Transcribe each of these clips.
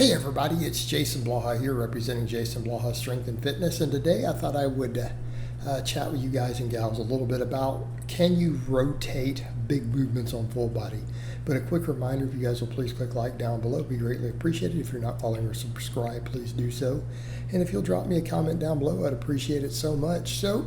Hey everybody, it's Jason Blaha here representing Jason Blaha Strength and Fitness, and today I thought I would chat with you guys and gals a little bit about can you rotate big movements on full body. But a quick reminder, if you guys will please click like down below, it'd be greatly appreciated. If you're not following or subscribed, please do so. And if you'll drop me a comment down below, I'd appreciate it so much. So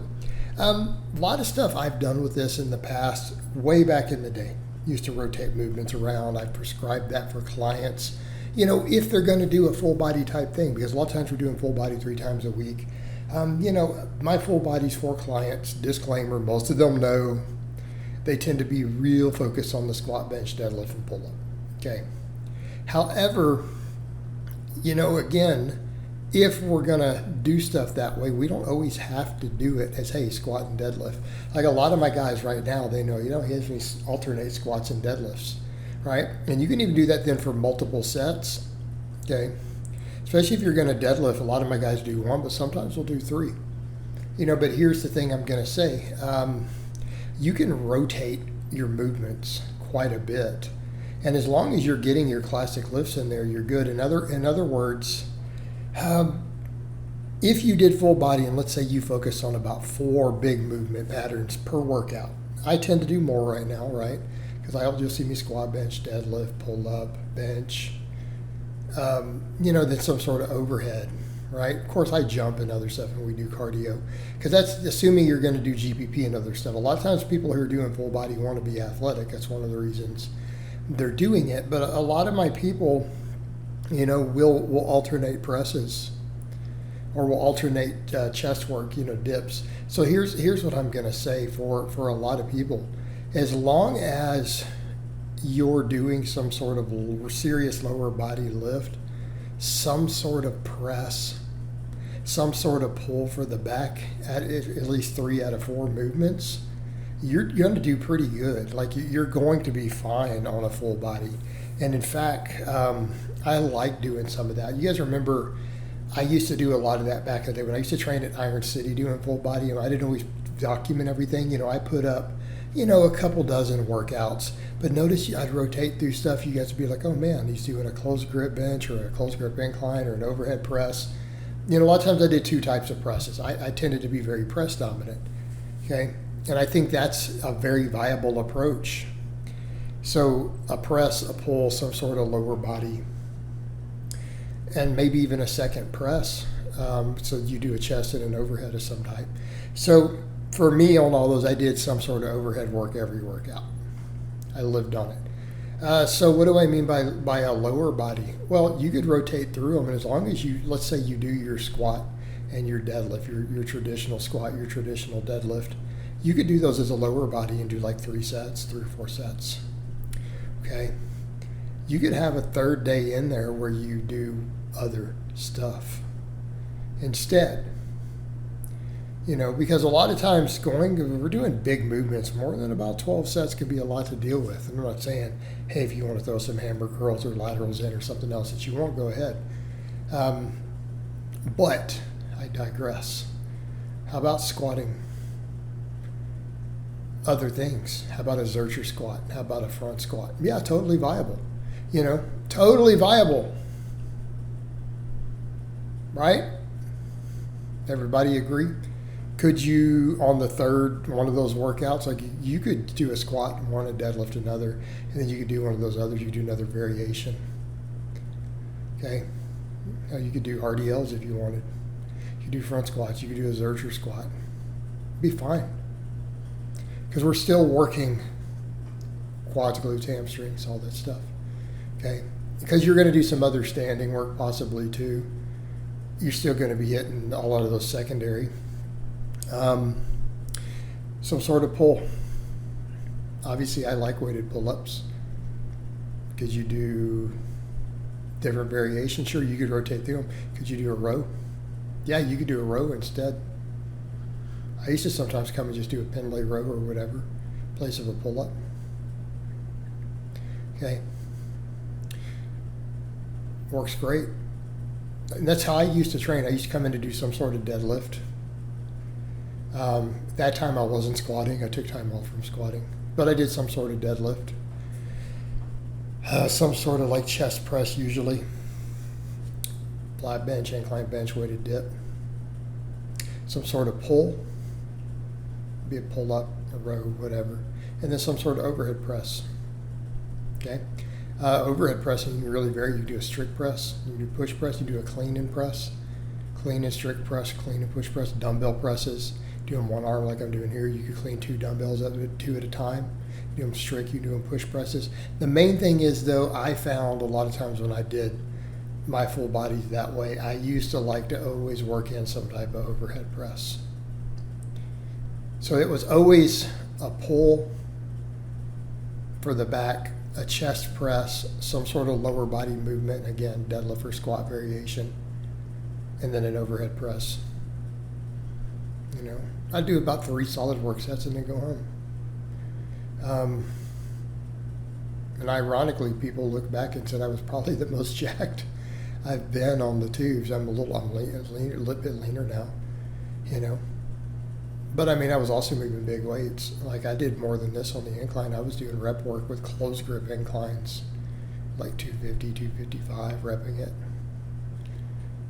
a lot of stuff I've done with this in the past, way back in the day. Used to rotate movements around. I've prescribed that for clients, you know, if they're going to do a full body type thing, because a lot of times we're doing full body 3 times a week. You know, my full bodies for clients, disclaimer, most of them know they tend to be real focused on the squat, bench, deadlift, and pull up. Okay. However, you know, again, if we're going to do stuff that way, we don't always have to do it as, hey, squat and deadlift. Like a lot of my guys right now, they know, you know, he has me alternate squats and deadlifts. Right? And you can even do that then for multiple sets, okay? Especially if you're going to deadlift. A lot of my guys do 1, but sometimes we'll do 3. You know, but here's the thing I'm going to say. You can rotate your movements quite a bit. And as long as you're getting your classic lifts in there, you're good. In other words, if you did full body, and let's say you focus on about 4 big movement patterns per workout. I tend to do more right now, right? Because you'll see me squat, bench, deadlift, pull up, bench, you know, then some sort of overhead, right? Of course, I jump and other stuff, and we do cardio, because that's assuming you're going to do GPP and other stuff. A lot of times people who are doing full body want to be athletic. That's one of the reasons they're doing it. But a lot of my people, you know, will alternate presses or will alternate chest work, you know, dips. So here's what I'm going to say for a lot of people. As long as you're doing some sort of serious lower body lift, some sort of press, some sort of pull for the back at least 3 out of 4 movements, you're going to do pretty good. Like you're going to be fine on a full body. And in fact, I like doing some of that. You guys remember I used to do a lot of that back in the day when I used to train at Iron City doing full body. You know, I didn't always document everything. You know, I put up, you know, a couple dozen workouts, but notice I'd rotate through stuff. You guys would be like, oh man, he's doing a closed grip bench or a closed grip incline or an overhead press. You know, a lot of times I did 2 types of presses. I tended to be very press dominant, okay? And I think that's a very viable approach. So a press, a pull, some sort of lower body, and maybe even a second press. So you do a chest and an overhead of some type. So for me, on all those, I did some sort of overhead work every workout. I lived on it. So what do I mean by a lower body? Well, you could rotate through them, and as long as you, let's say you do your squat and your deadlift, your traditional squat, your traditional deadlift, you could do those as a lower body and do like 3 sets, 3 or 4 sets. Okay? You could have a 3rd day in there where you do other stuff instead. You know, because a lot of times we're doing big movements, more than about 12 sets can be a lot to deal with. I'm not saying, hey, if you want to throw some hammer curls or laterals in or something else that you want, go ahead. But I digress. How about squatting other things? How about a Zercher squat? How about a front squat? Yeah, totally viable. You know, totally viable. Right? Everybody agree? Could you, on the 3rd one of those workouts, like you could do a squat and one, a deadlift another, and then you could do one of those others, you could do another variation. Okay? Now you could do RDLs if you wanted. You could do front squats, you could do a Zercher squat. Be fine. Because we're still working quads, glutes, hamstrings, all that stuff. Okay? Because you're going to do some other standing work possibly too. You're still going to be hitting a lot of those secondary. Some sort of pull. Obviously, I like weighted pull-ups because you do different variations. Sure, you could rotate through them. Could you do a row? Yeah, you could do a row instead. I used to sometimes come and just do a pin leg row or whatever, in place of a pull-up. Okay. Works great. And that's how I used to train. I used to come in to do some sort of deadlift. That time I wasn't squatting. I took time off from squatting. But I did some sort of deadlift. Some sort of like chest press usually. flat bench, incline bench, weighted dip. Some sort of pull, be it pull up, a row, whatever. And then some sort of overhead press. Okay? Overhead pressing, you can really vary. You can do a strict press, you can do push press, you do a clean and press, clean and strict press, clean and push press, dumbbell presses. Doing one arm like I'm doing here, you could clean 2 dumbbells up to 2 at a time. Do them strict, you do them push presses. The main thing is, though, I found a lot of times when I did my full bodies that way, I used to like to always work in some type of overhead press. So it was always a pull for the back, a chest press, some sort of lower body movement, again, deadlift or squat variation, and then an overhead press. You know, I do about 3 solid work sets and then go home. And ironically, people look back and said I was probably the most jacked I've been on the tubes. I'm a little bit leaner now, you know. But I mean, I was also moving big weights. Like I did more than this on the incline. I was doing rep work with close grip inclines, like 250, 255, repping it.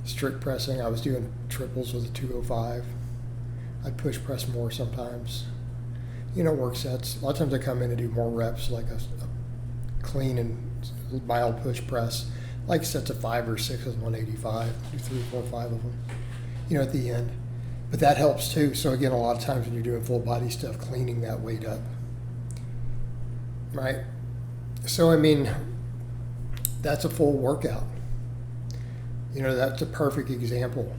Strict pressing, I was doing triples with a 205. I'd push press more sometimes. You know, work sets. A lot of times I come in and do more reps, like a clean and mild push press, like sets of 5 or 6 with 185. Do 3, 4, 5 of them, you know, at the end. But that helps too. So again, a lot of times when you're doing full body stuff, cleaning that weight up, right? So I mean, that's a full workout. You know, that's a perfect example.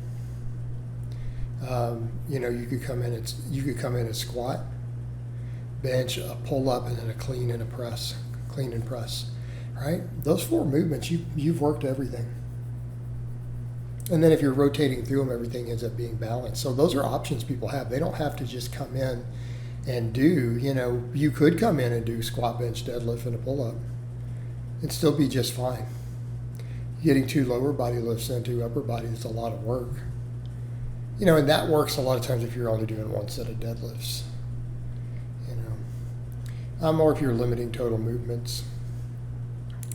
You know, you could come in and squat, bench, a pull up, and then a clean and a press, clean and press, right? Those 4 movements, you've worked everything. And then if you're rotating through them, everything ends up being balanced. So those are options people have. They don't have to just come in and do, you know, you could come in and do squat, bench, deadlift, and a pull-up and still be just fine. Getting 2 lower body lifts and 2 upper body is a lot of work. You know, and that works a lot of times if you're only doing 1 set of deadlifts, you know. Or if you're limiting total movements.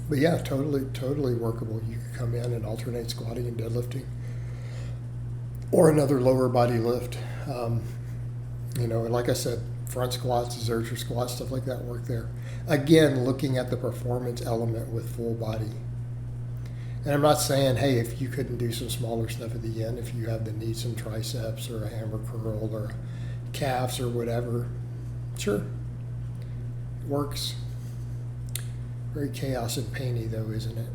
But yeah, totally workable. You could come in and alternate squatting and deadlifting, or another lower body lift. You know, and like I said, front squats, exerter squats, stuff like that work there. Again, looking at the performance element with full body. And I'm not saying, hey, if you couldn't do some smaller stuff at the end, if you have the need, some triceps or a hammer curl or calves or whatever, sure, it works. Very chaos and painy, though, isn't it?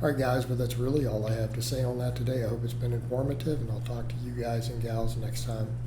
All right, guys, but that's really all I have to say on that today. I hope it's been informative, and I'll talk to you guys and gals next time.